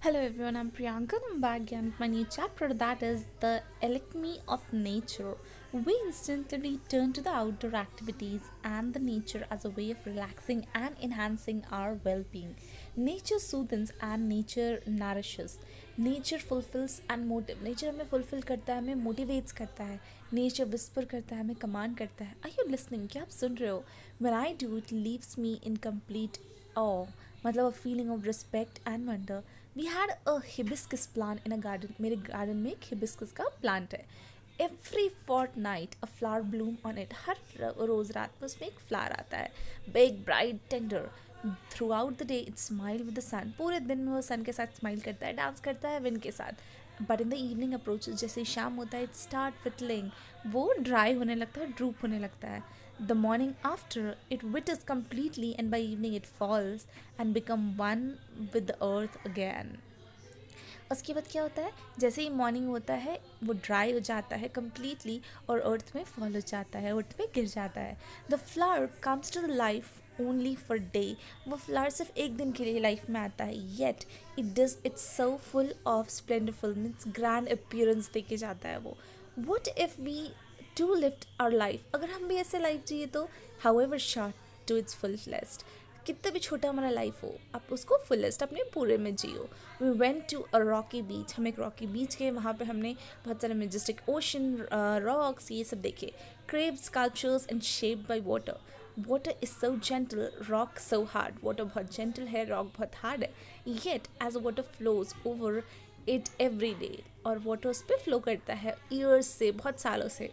Hello everyone, I'm Priyanka and I'm back again with my new chapter that is the Alchemy of Nature. We instantly turn to the outdoor activities and the nature as a way of relaxing and enhancing our well being. Nature soothes and nature nourishes. Nature fulfills and motive. Nature हमें fulfill करता है, हमें motivates करता है. Nature whisper करता है, हमें command करता है. Are you listening? क्या आप सुन रहे हो? When I do, it leaves me in complete awe. मतलब a feeling of respect and wonder. We had a hibiscus plant in a garden. मेरे गार्डन में एक हिबिस्कस का प्लांट है. Every fortnight a flower bloom on it. हर रोज़ रात में उसमें एक फ्लावर आता है. Big bright tender. Throughout the day it smile with the sun. पूरे दिन में वो सन के साथ स्माइल करता है, डांस करता है विंड के साथ. But in the evening approach, जैसे ही शाम होता है, इट स्टार्ट फिटलिंग. वो ड्राई होने लगता है, ड्रूप होने लगता है. The morning after, it withers completely, and by evening it falls and become one with the earth again. उसके बाद क्या होता है, जैसे ही मॉर्निंग होता है वो ड्राई हो जाता है कम्प्लीटली और अर्थ में फॉल हो जाता है, अर्थ में गिर जाता है. The flower comes to the life only for day. वो फ्लावर सिर्फ एक दिन के लिए लाइफ में आता है, yet it does it's so full of splendorful means grand appearance दे के जाता है वो. What if we to lift our life, अगर हम भी ऐसे लाइफ जिए तो, however short, to it's fullest. कितना भी छोटा हमारा लाइफ हो, आप उसको फुलेस्ट अपने पूरे में जियो. We went to a rocky beach. हम एक रॉकी बीच गए, वहाँ पे हमने बहुत सारे मेजेस्टिक ओशन, रॉक्स, ये सब देखे. Carved sculptures and shaped by water. Water is so gentle, rock so hard. Water बहुत जेंटल है, रॉक बहुत हार्ड है. Yet as water flows over it every day, और वाटर उस पर फ्लो करता है ईयर्स से, बहुत सालों से.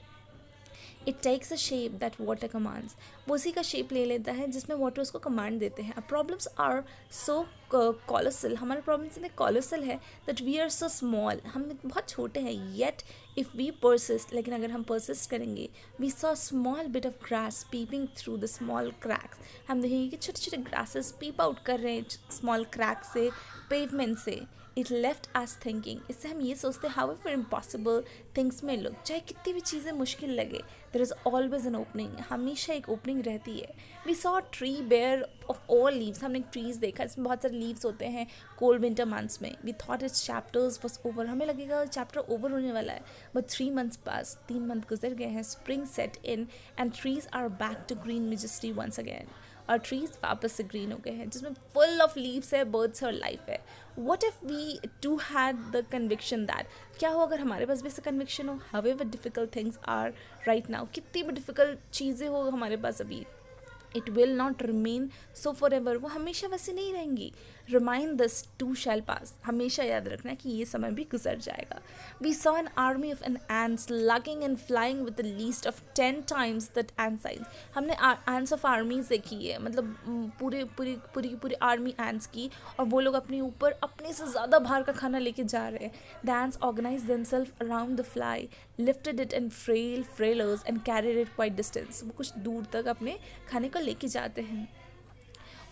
It takes a shape that water commands. वो उसी का शेप ले लेता है जिसमें वाटर उसको कमांड देते हैं. Problems are so colossal. हमारे प्रॉब्लम्स इतने कॉलोसल है that we are so small. हम बहुत छोटे हैं. येट इफ़ वी परसिस्ट, लेकिन अगर हम परसिस्ट करेंगे, we saw small bit of grass peeping through the small cracks. हम देखेंगे कि छोटे छोटे ग्रासेस पीप आउट कर रहे हैं स्मॉल क्रैक से, पेवमेंट से. It left us thinking. इससे हम ये सोचते हैं however impossible things may look, चाहे कितनी भी चीज़ें मुश्किल लगे, there is always an opening. हमेशा एक ओपनिंग रहती है. We saw tree bare of all leaves. हमने एक ट्रीज़ देखा जिसमें बहुत सारे लीव्स होते हैं कोल्ड विंटर मंथ्स में. We thought its chapters was over. हमें लगेगा चैप्टर ओवर होने वाला है, बट 3 months पास, 3 month गुजर गए हैं. Spring set in and trees are back to green majesty once again. और ट्रीज वापस से ग्रीन हो गए हैं, जिसमें फुल ऑफ लीव्स है, बर्ड्स है और लाइफ है. What if we too had the conviction that, क्या हो अगर हमारे पास भी ऐसा कन्विक्शन हो, however difficult things are right now, कितनी भी डिफिकल्ट चीज़ें हो हमारे पास अभी, it will not remain so forever. वो हमेशा वैसे नहीं रहेंगी. Remind this too shall pass. हमेशा याद रखना कि ये समय भी गुजर जाएगा. We saw an army of an ants lugging and flying with the least of 10 times that and size. हमने एंड्स ऑफ आर्मीज देखी है, मतलब पूरे पूरी पूरी पूरी आर्मी एंड्स की, और वो लोग अपने ऊपर अपने से ज़्यादा भार का खाना लेके जा रहे हैं. The ants organise themselves around the fly, lifted it in frailers and carried it quite distance. वो कुछ दूर तक अपने खाने को लेके जाते हैं.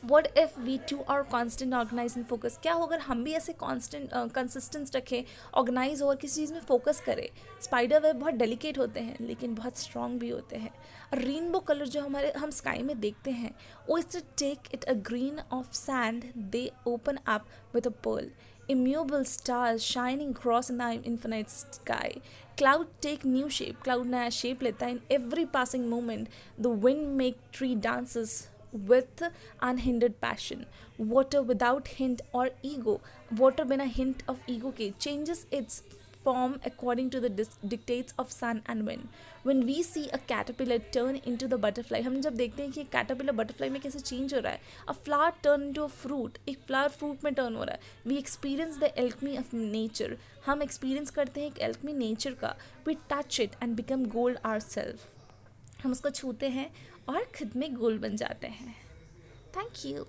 What if we too are constant organise and focus. क्या हो अगर हम भी ऐसे कॉन्स्टेंट कंसिस्टेंस रखें, ऑर्गेनाइज हो और किसी चीज़ में फोकस करें. स्पाइडर वेब बहुत डेलिकेट होते हैं लेकिन बहुत स्ट्रॉन्ग भी होते हैं. रेनबो कलर जो हम स्काई में देखते हैं, oh is to take it a grain of sand, they open up with a pearl. Immutable stars shining across in the infinite sky. Cloud take new shape. Cloud नया shape लेता है in every passing moment. The wind make tree dances with unhindered passion. Water without hint or ego. Water बिना hint of ego के changes its form according to the dictates of sun and wind. When we see a caterpillar turn into the butterfly, हम जब देखते हैं कि caterpillar butterfly में कैसे change हो रहा है, a flower turn into a fruit, एक flower fruit में turn हो रहा है. We experience the alchemy of nature. हम experience करते हैं एक alchemy nature का. We touch it and become gold ourselves. हम उसको छूते हैं और खुद में गोल्ड बन जाते हैं. Thank you.